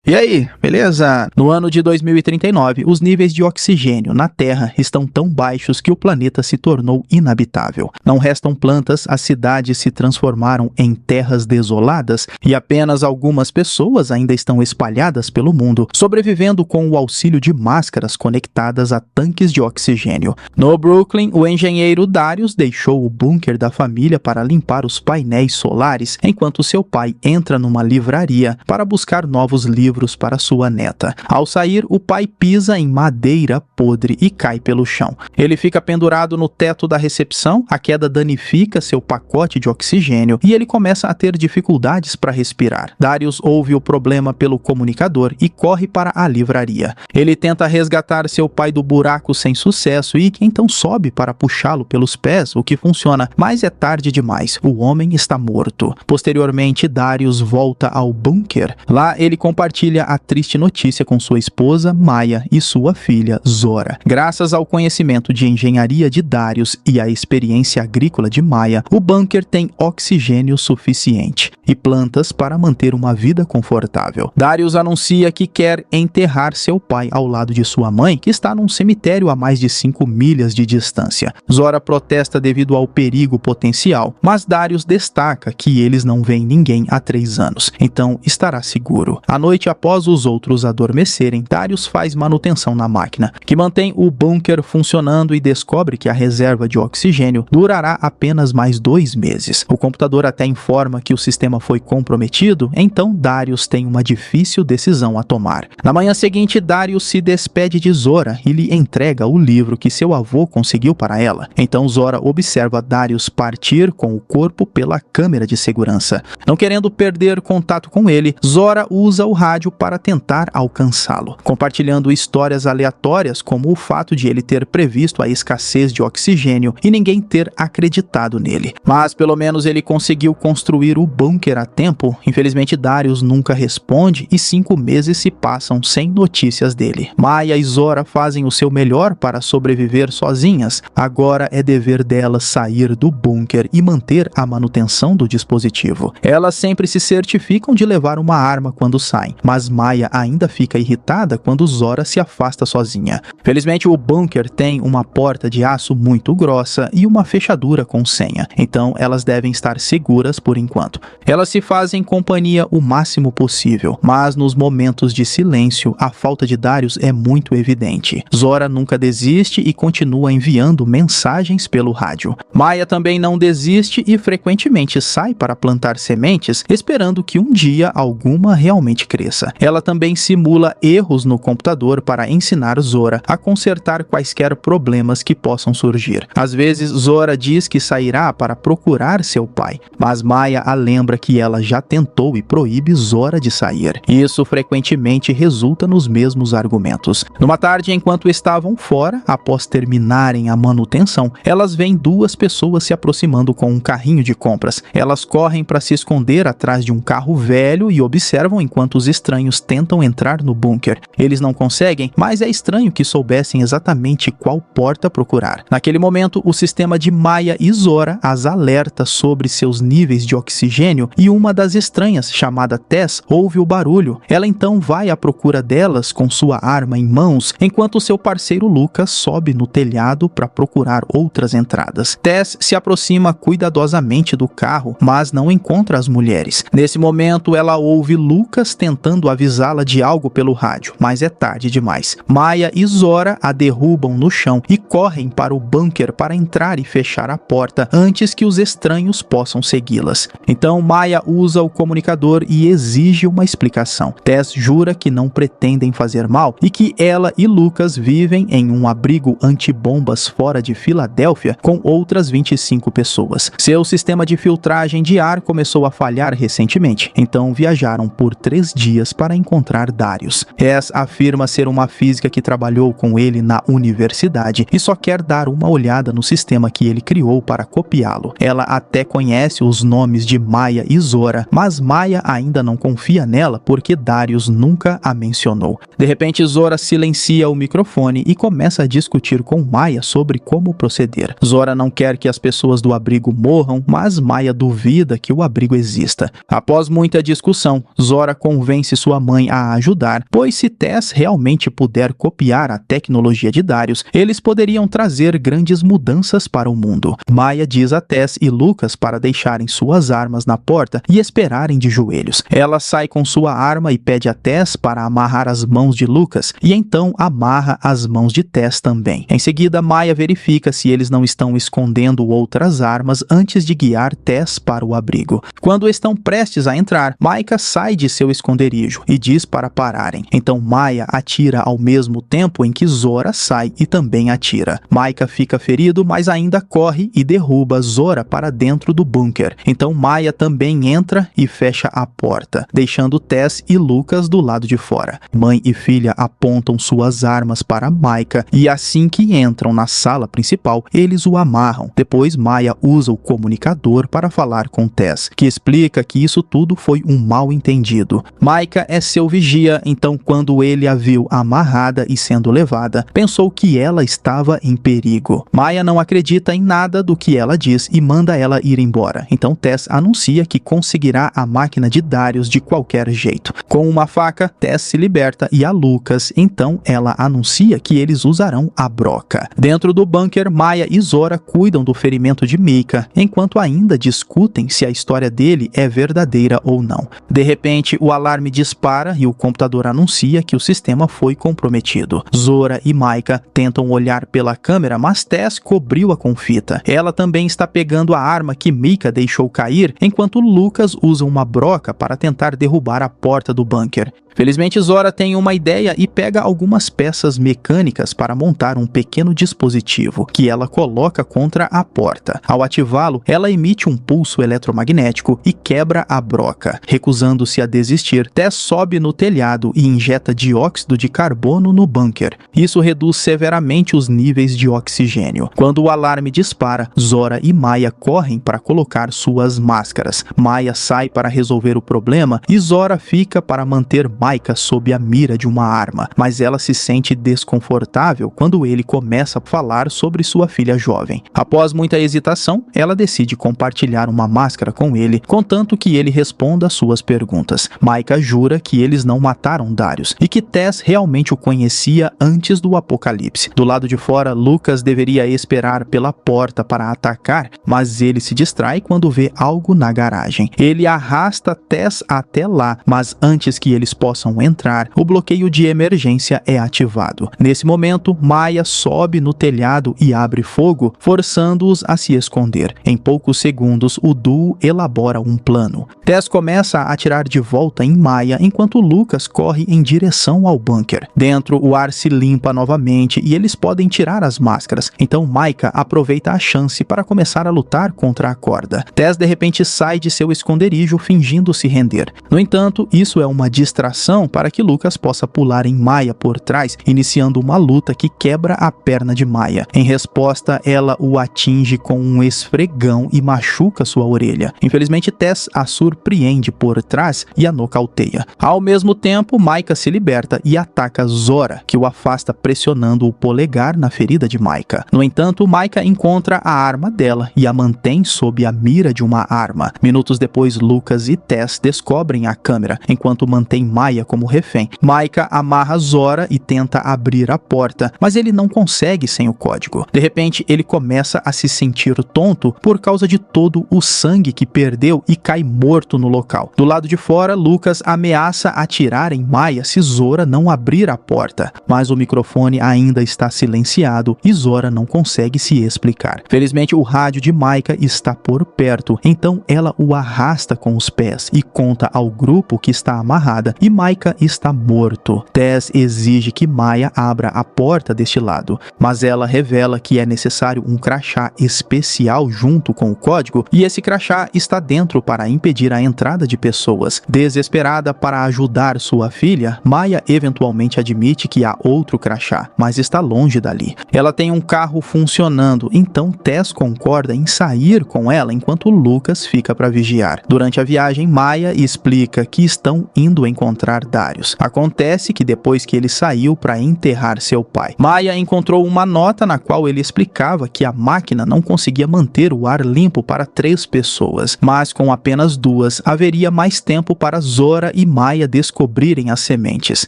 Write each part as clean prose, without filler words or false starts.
E aí, beleza? No ano de 2039, os níveis de oxigênio na Terra estão tão baixos que o planeta se tornou inabitável. Não restam plantas, as cidades se transformaram em terras desoladas e apenas algumas pessoas ainda estão espalhadas pelo mundo, sobrevivendo com o auxílio de máscaras conectadas a tanques de oxigênio. No Brooklyn, o engenheiro Darius deixou o bunker da família para limpar os painéis solares, enquanto seu pai entra numa livraria para buscar novos livros para sua neta. Ao sair, o pai pisa em madeira podre e cai pelo chão. Ele fica pendurado no teto da recepção, a queda danifica seu pacote de oxigênio e ele começa a ter dificuldades para respirar. Darius ouve o problema pelo comunicador e corre para a livraria. Ele tenta resgatar seu pai do buraco sem sucesso e então sobe para puxá-lo pelos pés, o que funciona, mas é tarde demais. O homem está morto. Posteriormente, Darius volta ao bunker. Lá, ele compartilha a triste notícia com sua esposa, Maya, e sua filha, Zora. Graças ao conhecimento de engenharia de Darius e à experiência agrícola de Maya, o bunker tem oxigênio suficiente e plantas para manter uma vida confortável. Darius anuncia que quer enterrar seu pai ao lado de sua mãe, que está num cemitério a mais de 5 milhas de distância. Zora protesta devido ao perigo potencial, mas Darius destaca que eles não veem ninguém há 3 anos, então estará seguro. À noite, após os outros adormecerem, Darius faz manutenção na máquina, que mantém o bunker funcionando e descobre que a reserva de oxigênio durará apenas mais 2 meses. O computador até informa que o sistema foi comprometido, então Darius tem uma difícil decisão a tomar. Na manhã seguinte, Darius se despede de Zora e lhe entrega o livro que seu avô conseguiu para ela. Então Zora observa Darius partir com o corpo pela câmera de segurança. Não querendo perder contato com ele, Zora usa o rádio para tentar alcançá-lo, compartilhando histórias aleatórias como o fato de ele ter previsto a escassez de oxigênio e ninguém ter acreditado nele. Mas pelo menos ele conseguiu construir o bunker a tempo. Infelizmente, Darius nunca responde e 5 meses se passam sem notícias dele. Maya e Zora fazem o seu melhor para sobreviver sozinhas. Agora é dever delas sair do bunker e manter a manutenção do dispositivo. Elas sempre se certificam de levar uma arma quando saem, mas Maya ainda fica irritada quando Zora se afasta sozinha. Felizmente, o bunker tem uma porta de aço muito grossa e uma fechadura com senha, então elas devem estar seguras por enquanto. Elas se fazem companhia o máximo possível, mas nos momentos de silêncio, a falta de Darius é muito evidente. Zora nunca desiste e continua enviando mensagens pelo rádio. Maya também não desiste e frequentemente sai para plantar sementes, esperando que um dia alguma realmente cresça. Ela também simula erros no computador para ensinar Zora a consertar quaisquer problemas que possam surgir. Às vezes, Zora diz que sairá para procurar seu pai, mas Maya a lembra que ela já tentou e proíbe Zora de sair. Isso frequentemente resulta nos mesmos argumentos. Numa tarde, enquanto estavam fora, após terminarem a manutenção, elas veem 2 pessoas se aproximando com um carrinho de compras. Elas correm para se esconder atrás de um carro velho e observam enquanto os estranhos tentam entrar no bunker. Eles não conseguem, mas é estranho que soubessem exatamente qual porta procurar. Naquele momento, o sistema de Maya e Zora as alerta sobre seus níveis de oxigênio e uma das estranhas, chamada Tess, ouve o barulho. Ela então vai à procura delas com sua arma em mãos, enquanto seu parceiro Lucas sobe no telhado para procurar outras entradas. Tess se aproxima cuidadosamente do carro, mas não encontra as mulheres. Nesse momento, ela ouve Lucas tentando avisá-la de algo pelo rádio, mas é tarde demais. Maya e Zora a derrubam no chão e correm para o bunker para entrar e fechar a porta antes que os estranhos possam segui-las. Então Maya usa o comunicador e exige uma explicação. Tess jura que não pretendem fazer mal e que ela e Lucas vivem em um abrigo antibombas fora de Filadélfia com outras 25 pessoas. Seu sistema de filtragem de ar começou a falhar recentemente, então viajaram por 3 dias para encontrar Darius. Tess afirma ser uma física que trabalhou com ele na universidade e só quer dar uma olhada no sistema que ele criou para copiá-lo. Ela até conhece os nomes de Maya e Zora, mas Maia ainda não confia nela porque Darius nunca a mencionou. De repente, Zora silencia o microfone e começa a discutir com Maia sobre como proceder. Zora não quer que as pessoas do abrigo morram, mas Maia duvida que o abrigo exista. Após muita discussão, Zora convence sua mãe a ajudar, pois se Tess realmente puder copiar a tecnologia de Darius, eles poderiam trazer grandes mudanças para o mundo. Maia diz a Tess e Lucas para deixarem suas armas na porta e esperarem de joelhos. Ela sai com sua arma e pede a Tess para amarrar as mãos de Lucas, e então amarra as mãos de Tess também. Em seguida, Maia verifica se eles não estão escondendo outras armas antes de guiar Tess para o abrigo. Quando estão prestes a entrar, Maika sai de seu esconderijo e diz para pararem. Então Maia atira ao mesmo tempo em que Zora sai e também atira. Maika fica ferido, mas ainda corre e derruba Zora para dentro do bunker. Então Maia também entra e fecha a porta, deixando Tess e Lucas do lado de fora. Mãe e filha apontam suas armas para Maika e assim que entram na sala principal, eles o amarram. Depois Maia usa o comunicador para falar com Tess, que explica que isso tudo foi um mal-entendido. Maika é seu vigia, então quando ele a viu amarrada e sendo levada, pensou que ela estava em perigo. Maia não acredita em nada do que ela diz e manda ela ir embora. Então Tess anuncia que conseguirá a máquina de Darius de qualquer jeito. Com uma faca, Tess se liberta e a Lucas, então ela anuncia que eles usarão a broca. Dentro do bunker, Maia e Zora cuidam do ferimento de Mika, enquanto ainda discutem se a história dele é verdadeira ou não. De repente, o alarme dispara e o computador anuncia que o sistema foi comprometido. Zora e Maika tentam olhar pela câmera, mas Tess cobriu-a com fita. Ela também está pegando a arma que Mika deixou cair, enquanto Lucas usa uma broca para tentar derrubar a porta do bunker. Felizmente, Zora tem uma ideia e pega algumas peças mecânicas para montar um pequeno dispositivo que ela coloca contra a porta. Ao ativá-lo, ela emite um pulso eletromagnético e quebra a broca. Recusando-se a desistir, Tess sobe no telhado e injeta dióxido de carbono no bunker. Isso reduz severamente os níveis de oxigênio. Quando o alarme dispara, Zora e Maia correm para colocar suas máscaras. Maia sai para resolver o problema e Zora fica para manter Maika sob a mira de uma arma, mas ela se sente desconfortável quando ele começa a falar sobre sua filha jovem. Após muita hesitação, ela decide compartilhar uma máscara com ele, contanto que ele responda às suas perguntas. Maika jura que eles não mataram Darius e que Tess realmente o conhecia antes do apocalipse. Do lado de fora, Lucas deveria esperar pela porta para atacar, mas ele se distrai quando vê algo na garagem. Ele arrasta Tess até lá, mas antes que eles possam entrar, o bloqueio de emergência é ativado. Nesse momento, Maia sobe no telhado e abre fogo, forçando-os a se esconder. Em poucos segundos, o duo elabora um plano. Tess começa a atirar de volta em Maia, enquanto Lucas corre em direção ao bunker. Dentro, o ar se limpa novamente e eles podem tirar as máscaras. Então Maika aproveita a chance para começar a lutar contra a corda. Tess de repente sai de seu esconderijo fingindo se render. No entanto, isso é uma distração para que Lucas possa pular em Maia por trás, iniciando uma luta que quebra a perna de Maia. Em resposta, ela o atinge com um esfregão e machuca sua orelha. Infelizmente, Tess a surpreende por trás e a nocauteia. Ao mesmo tempo, Maika se liberta e ataca Zora, que o afasta pressionando o polegar na ferida de Maika. No entanto, Maika encontra a arma dela e a mantém sob a mira de uma arma. Minutos depois, Lucas e Tess descobrem a câmera, enquanto mantém Maia como refém. Maika amarra Zora e tenta abrir a porta, mas ele não consegue sem o código. De repente, ele começa a se sentir tonto por causa de todo o sangue que perdeu e cai morto no local. Do lado de fora, Lucas ameaça atirar em Maia se Zora não abrir a porta, mas o microfone ainda está silenciado e Zora não consegue se explicar. Felizmente, o rádio de Maika está por perto, então ela o arrasta com os pés e conta ao grupo que está amarrada, e Micah está morto. Tess exige que Maya abra a porta deste lado, mas ela revela que é necessário um crachá especial junto com o código, e esse crachá está dentro para impedir a entrada de pessoas. Desesperada para ajudar sua filha, Maya eventualmente admite que há outro crachá, mas está longe dali. Ela tem um carro funcionando, então Tess concorda em sair com ela enquanto Lucas fica para vigiar. Durante a viagem, Maya explica que estão indo encontrar Darius. Acontece que depois que ele saiu para enterrar seu pai, Maya encontrou uma nota na qual ele explicava que a máquina não conseguia manter o ar limpo para 3 pessoas, mas com apenas 2 haveria mais tempo para Zora e Maya descobrirem as sementes.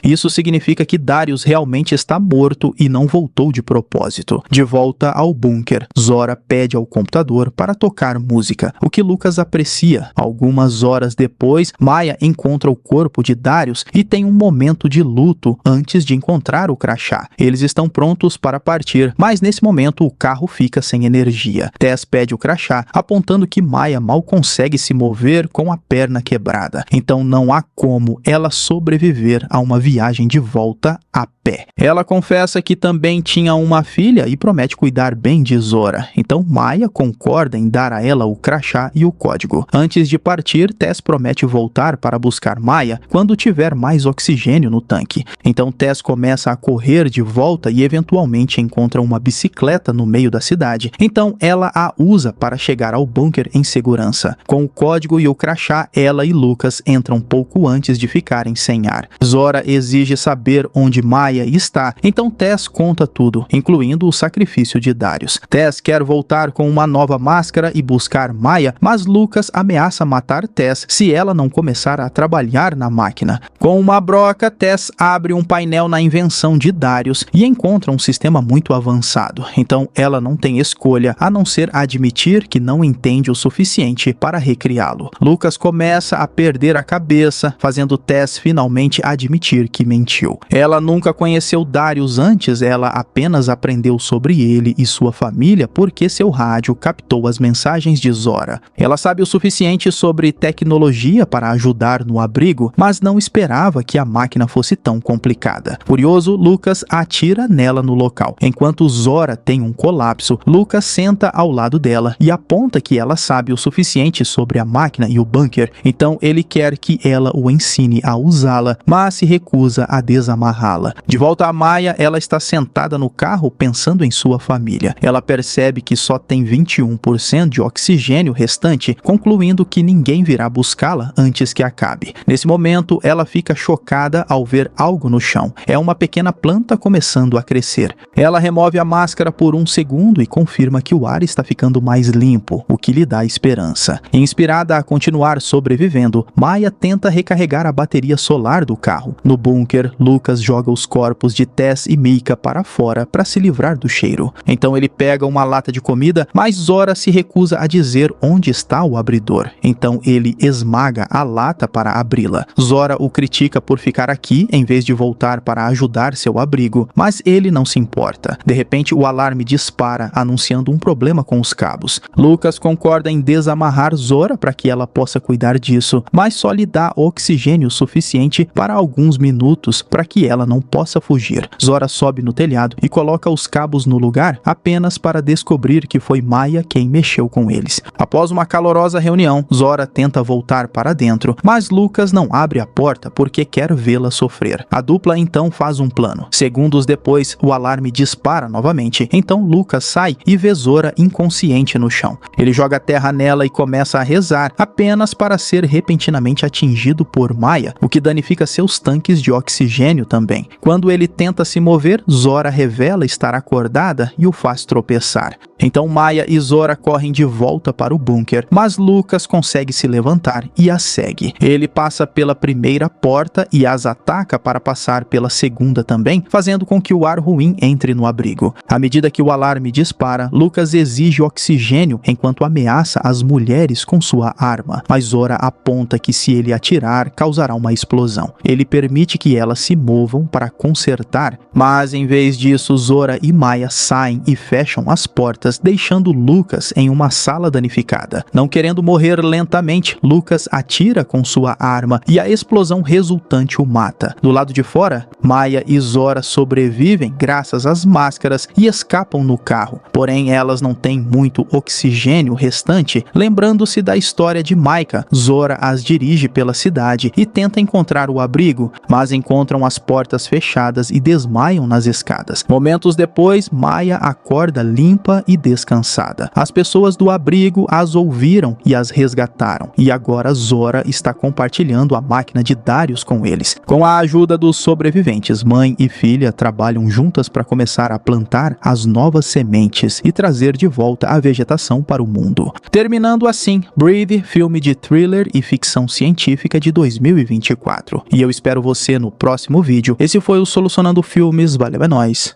Isso significa que Darius realmente está morto e não voltou de propósito. De volta ao bunker, Zora pede ao computador para tocar música, o que Lucas aprecia. Algumas horas depois, Maya encontra o corpo de Darius e tem um momento de luto antes de encontrar o crachá. Eles estão prontos para partir, mas nesse momento o carro fica sem energia. Tess pede o crachá, apontando que Maya mal consegue se mover com a perna quebrada, então não há como ela sobreviver a uma viagem de volta a pé. Ela confessa que também tinha uma filha e promete cuidar bem de Zora, então Maya concorda em dar a ela o crachá e o código. Antes de partir, Tess promete voltar para buscar Maya quando tiver mais oxigênio no tanque. Então Tess começa a correr de volta e eventualmente encontra uma bicicleta no meio da cidade, então ela a usa para chegar ao bunker em segurança. Com o código e o crachá, ela e Lucas entram pouco antes de ficarem sem ar. Zora exige saber onde Maya está, então Tess conta tudo, incluindo o sacrifício de Darius. Tess quer voltar com uma nova máscara e buscar Maya, mas Lucas ameaça matar Tess se ela não começar a trabalhar na máquina. Com uma broca, Tess abre um painel na invenção de Darius e encontra um sistema muito avançado, então ela não tem escolha a não ser admitir que não entende o suficiente para recriá-lo. Lucas começa a perder a cabeça, fazendo Tess finalmente admitir que mentiu. Ela nunca conheceu Darius antes, ela apenas aprendeu sobre ele e sua família porque seu rádio captou as mensagens de Zora. Ela sabe o suficiente sobre tecnologia para ajudar no abrigo, mas não esperava que a máquina fosse tão complicada. Furioso, Lucas atira nela no local. Enquanto Zora tem um colapso, Lucas senta ao lado dela e aponta que ela sabe o suficiente sobre a máquina e o bunker, então ele quer que ela o ensine a usá-la, mas se recusa a desamarrá-la. De volta a Maya, ela está sentada no carro pensando em sua família. Ela percebe que só tem 21% de oxigênio restante, concluindo que ninguém virá buscá-la antes que acabe. Nesse momento, ela fica chocada ao ver algo no chão. É uma pequena planta começando a crescer. Ela remove a máscara por um segundo e confirma que o ar está ficando mais limpo, o que lhe dá esperança. Inspirada a continuar sobrevivendo, Maya tenta recarregar a bateria solar do carro. No bunker, Lucas joga os corpos de Tess e Micah para fora para se livrar do cheiro. Então ele pega uma lata de comida, mas Zora se recusa a dizer onde está o abridor. Então ele esmaga a lata para abri-la. Zora o critica por ficar aqui em vez de voltar para ajudar seu abrigo, mas ele não se importa. De repente o alarme dispara, anunciando um problema com os cabos. Lucas concorda em desamarrar Zora para que ela possa cuidar disso, mas só lhe dá oxigênio suficiente para alguns minutos para que ela não possa fugir. Zora sobe no telhado e coloca os cabos no lugar apenas para descobrir que foi Maya quem mexeu com eles. Após uma calorosa reunião, Zora tenta voltar para dentro, mas Lucas não abre a porta porque quer vê-la sofrer. A dupla então faz um plano. Segundos depois, o alarme dispara novamente, então Lucas sai e vê Zora inconsciente no chão. Ele joga terra nela e começa a rezar, apenas para ser repentinamente atingido por Maya, o que danifica seus tanques de oxigênio também. Quando ele tenta se mover, Zora revela estar acordada e o faz tropeçar. Então Maya e Zora correm de volta para o bunker, mas Lucas consegue se levantar e a segue. Ele passa pela primeira porta e as ataca para passar pela segunda também, fazendo com que o ar ruim entre no abrigo. À medida que o alarme dispara, Lucas exige oxigênio enquanto ameaça as mulheres com sua arma, mas Zora aponta que se ele atirar, causará uma explosão. Ele permite que elas se movam para consertar, mas em vez disso Zora e Maya saem e fecham as portas, deixando Lucas em uma sala danificada. Não querendo morrer lentamente, Lucas atira com sua arma e a explosão resultante o mata. Do lado de fora, Maya e Zora sobrevivem graças às máscaras e escapam no carro, porém elas não têm muito oxigênio restante. Lembrando-se da história de Maika, Zora as dirige pela cidade e tenta encontrar o abrigo, mas encontram as portas fechadas e desmaiam nas escadas. Momentos depois, Maya acorda limpa e descansada. As pessoas do abrigo as ouviram e as resgataram, e agora Zora está compartilhando a máquina de Darius com eles. Com a ajuda dos sobreviventes, mãe e filha trabalham juntas para começar a plantar as novas sementes e trazer de volta a vegetação para o mundo. Terminando assim, Breathe, filme de thriller e ficção científica de 2024. E eu espero você no próximo vídeo. Esse foi o Solucionando Filmes, valeu, é nóis.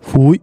Fui!